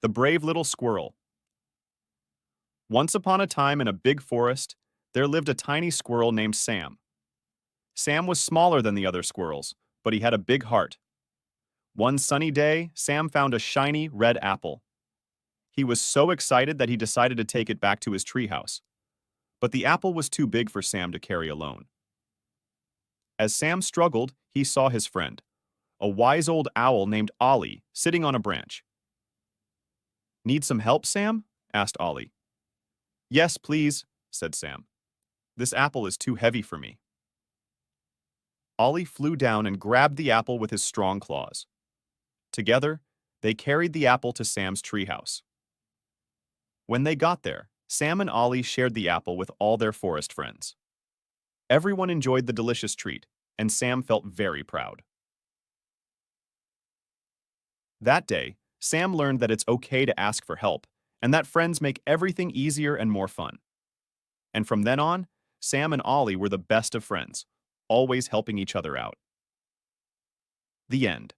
The Brave Little Squirrel. Once upon a time in a big forest, there lived a tiny squirrel named Sam. Sam was smaller than the other squirrels, but he had a big heart. One sunny day, Sam found a shiny red apple. He was so excited that he decided to take it back to his treehouse. But the apple was too big for Sam to carry alone. As Sam struggled, he saw his friend, a wise old owl named Ollie, sitting on a branch. "Need some help, Sam?" asked Ollie. "Yes, please," said Sam. "This apple is too heavy for me." Ollie flew down and grabbed the apple with his strong claws. Together, they carried the apple to Sam's treehouse. When they got there, Sam and Ollie shared the apple with all their forest friends. Everyone enjoyed the delicious treat, and Sam felt very proud. That day, Sam learned that it's okay to ask for help, and that friends make everything easier and more fun. And from then on, Sam and Ollie were the best of friends, always helping each other out. The end.